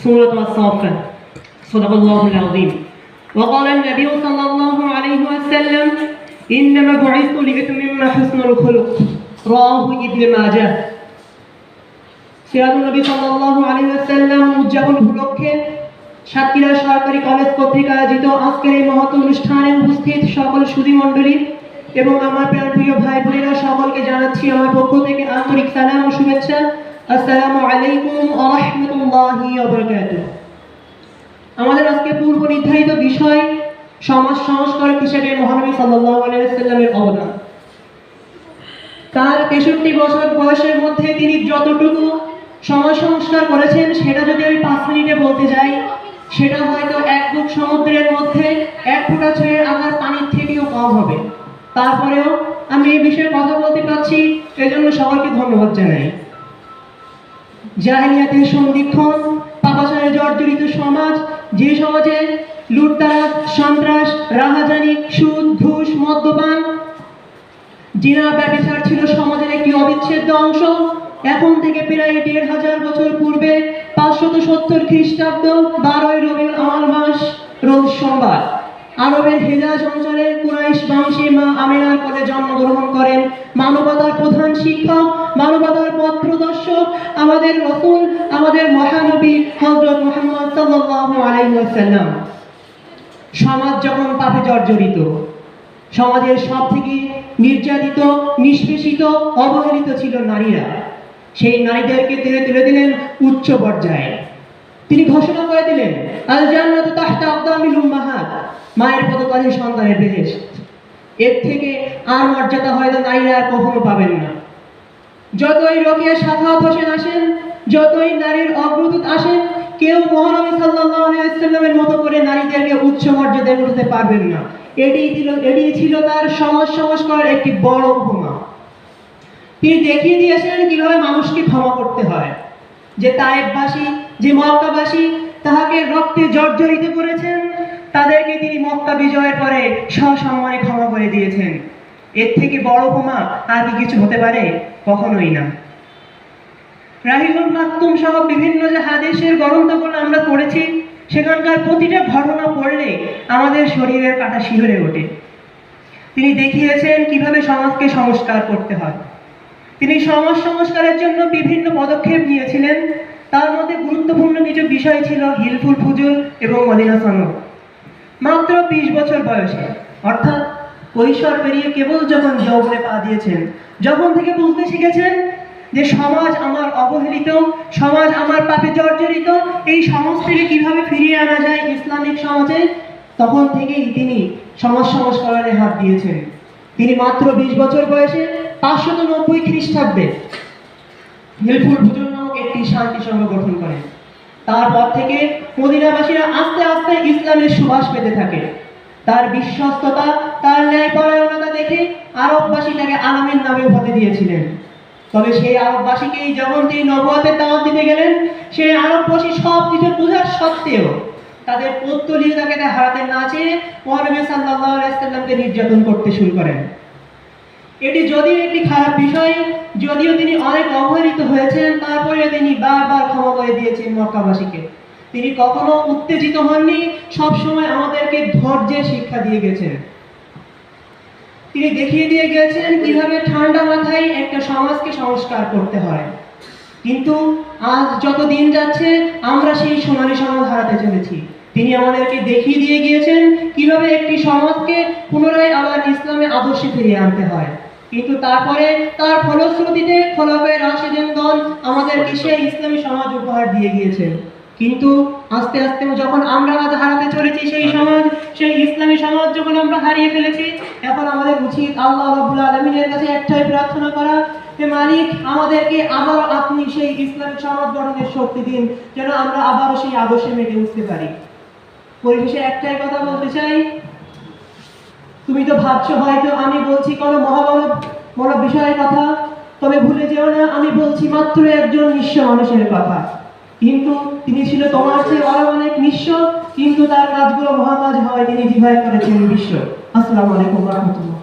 سورة الصافات. صدق الله العظيم. وقال النبي صلى الله عليه وسلم إنما بعثت لأتمم حسن الخلق. رواه ابن ماجه. সিরাজুন নবী সাল্লাল্লাহু আলাইহি ওয়াসাল্লাম উদযাপন উপলক্ষে সাতক্ষীরা সরকারি কলেজ কর্তৃক আয়োজিত আজকের এই মহৎ অনুষ্ঠানে উপস্থিত সকল সুধী মণ্ডলী এবং আমার প্রিয় ভাই বোনেরা সকলকে জানাচ্ছি আমার পক্ষ থেকে আন্তরিক সালাম ও শুভেচ্ছা। আসসালামু আলাইকুম ওয়া রাহমাতুল্লাহি ওয়া বারাকাতুহু। আমাদের আজকে পূর্ব নির্ধারিত বিষয় সমাজ সংস্কারক হিসেবে মহানবী সাল্লাল্লাহু আলাইহি ওয়াসাল্লামের অবদান। তার 63 বছর বয়সের মধ্যে তিনি যতটুকু সমাজ সংস্কার করেছেন সেটা যদি আমি 5 মিনিটে বলতে যাই সেটা হয়তো এক বুক সমুদ্রের মধ্যে এক ফোঁটা ছুঁয়ে আকার পানির থেকেও কম হবে। তারপরেও আমি এই বিষয়ে কথা বলতে পারছি, এজন্য সকলকে ধন্যবাদ জানাই। জাহেলিয়াতের সন্ধিক্ষণ, পাপাচারে জর্জরিত সমাজ, যে সমাজে লুটতরাজ, সন্ত্রাস, রাহাজানি, সুদ, ঘুষ, মদ্যপান, জিনা, ব্যভিচার ছিল সমাজের একটি অবিচ্ছেদ্য অংশ। এখন থেকে প্রায় 1500 বছর পূর্বে 570 খ্রিস্টাব্দ 12 রবিউল আওয়াল মাস রোজ সোমবার আরবের হেজাজ অঞ্চলে কুরাইশ বংশী মা আমিনার কোলে জন্মগ্রহণ করেন মানবতার প্রধান শিক্ষক, মানবতার পথ প্রদর্শক, আমাদের রাসূল, আমাদের মহানবী হযরত মুহাম্মদ সাল্লাল্লাহু আলাইহি ওয়াসাল্লাম। সমাজ যখন পাপে জর্জরিত, সমাজের সবথেকে নির্যাতিত, নিষ্পেষিত, অবহেলিত ছিল নারীরা। সেই নারীদেরকে তিনি তুলে দিলেন উচ্চ পর্যায়ে। তিনি ঘোষণা করে দিলেন আল জান্নাতু তাহতা আকদামিল উম্মাহাত, মায়ের পদতলে সন্তানের বেহেশত। এর থেকে আর মর্যাদা হয়তো নারীরা আর কখনো পাবেন না। যতই রোকেয়া সাখাওয়াত হোসেন আসেন, যতই নারীর অগ্রদূত আসেন, কেউ মহানবী সাল্লাল্লাহু আলাইহি ওয়াসাল্লামের মতো করে নারীদেরকে উচ্চ মর্যাদায় উঠাতে পারবেন না। এটি ছিল তার সমাজ সংস্কারের একটি বড় উপমা। তিনি দেখিয়ে দিয়েছেন কিভাবে মানুষকে ক্ষমা করতে হয়। যে তায়েববাসী, যে মক্কাবাসী তাহাকে রক্তে জর্জরিত করেছেন, তাদেরকে তিনি মক্কা বিজয়ের পরে সসম্মানে ক্ষমা করে দিয়েছেন। এর থেকে বড় উপমা আর কি কিছু হতে পারে? কখনোই না। রাহিবুল মাকতুম সহ বিভিন্ন যে হাদিসের গ্রন্থগুলো আমরা পড়েছি, সেখানকার প্রতিটা ঘটনা পড়লে আমাদের শরীরের কাঁটা শিহরে ওঠে। তিনি দেখিয়েছেন কিভাবে সমাজকে সংস্কার করতে হয়। তিনি সমাজ সংস্কারের জন্য বিভিন্ন পদক্ষেপ নিয়েছিলেন। তার মধ্যে গুরুত্বপূর্ণ কিছু বিষয় ছিল হিলফুল ফুজুল এবং মদিনা সনদ। মাত্র 20 বছর বয়সে, অর্থাৎ কৈশোর পেরিয়ে কেবল যখন যৌবনে পা দিয়েছেন, যখন থেকে বুঝতে শিখেছেন যে সমাজ আমার অবহেলিত, সমাজ আমার পাপে জর্জরিত, এই সমাজ থেকে কিভাবে ফিরিয়ে আনা যায় ইসলামিক সমাজে, তখন থেকেই তিনি সমাজ সংস্কারে হাত দিয়েছেন। তিনি মাত্র 20 বছর বয়সে 590 খ্রিস্টাব্দে হিলফুল ফুজুল নামক একটি শান্তি সংঘ গঠন করেন। তারপর থেকে মদিনাবাসীরা আস্তে আস্তে ইসলামের সুবাস পেতে থাকে। তার বিশ্বস্ততা, তার ন্যায়পরায়ণতা দেখে আরববাসী তাকে আলামিন নামে উপাধি দিয়েছিলেন। তবে সেই আরববাসীকেই যখন তিনি নবুয়তের দাওয়াত দিতে গেলেন, সেই আরববাসী সব কিছু বোঝার সত্ত্বেও তাদের পৌত্তলিকতাকে হারাতে না চেয়ে মহানবী সাল্লাল্লাহু আলাইহি ওয়াসাল্লামকে নির্যাতন করতে শুরু করেন। এটি যদিও একটি খারাপ বিষয়, যদিও তিনি অনেক অবহেলিত হয়েছেন, তারপরে তিনি বারবার ক্ষমা করে দিয়েছেন মক্কাবাসীকে। তিনি কখনো উত্তেজিত হননি, সবসময় আমাদেরকে ধৈর্যের শিক্ষা দিয়ে গেছেন। তিনি দেখিয়ে দিয়ে গেছেন কিভাবে ঠান্ডা মাথায় একটা সমাজকে সংস্কার করতে হয়। কিন্তু আজ যত দিন যাচ্ছে আমরা সেই সোনালী সমাজ হারাতে চলেছি। তিনি আমাদেরকে দেখিয়ে দিয়ে গিয়েছেন কিভাবে একটি সমাজকে পুনরায় আবার ইসলামের আদর্শে ফিরিয়ে আনতে হয়। কিন্তু তারপরে তার ফলশ্রুতিতে খোলাফায়ে রাশিদিনগণ আমাদেরকে সেই ইসলামী সমাজ উপহার দিয়ে গিয়েছেন। কিন্তু আস্তে আস্তে যখন আমরা আজ হারাতে চলেছি সেই সমাজ, সেই ইসলামী সমাজ যখন আমরা হারিয়ে ফেলেছি, এখন আমাদের উচিত আল্লাহ রাব্বুল আলামিনের কাছে একটাই প্রার্থনা করা, হে মালিক, আমাদেরকে আবার আপনি সেই ইসলামিক সমাজ গঠনের শক্তি দিন, যেন আমরা আবারও সেই আদর্শে মেতে উঠতে পারি। পরিশেষে একটাই কথা বলতে চাই, তুমি তো ভাবছো হয়তো আমি বলছি কোনো মহামানব বিষয়ের কথা, তবে ভুলে যেও না আমি বলছি মাত্র একজন নিঃস্ব মানুষের কথা। কিন্তু তিনি ছিল তোমার চেয়ে আরো অনেক নিঃস্ব, কিন্তু তার কাজগুলো মহাকাজ হয়, তিনি জিভায় করেছেন বিশ্ব। আসসালামু আলাইকুম ওয়া রাহমাতুল্লাহ।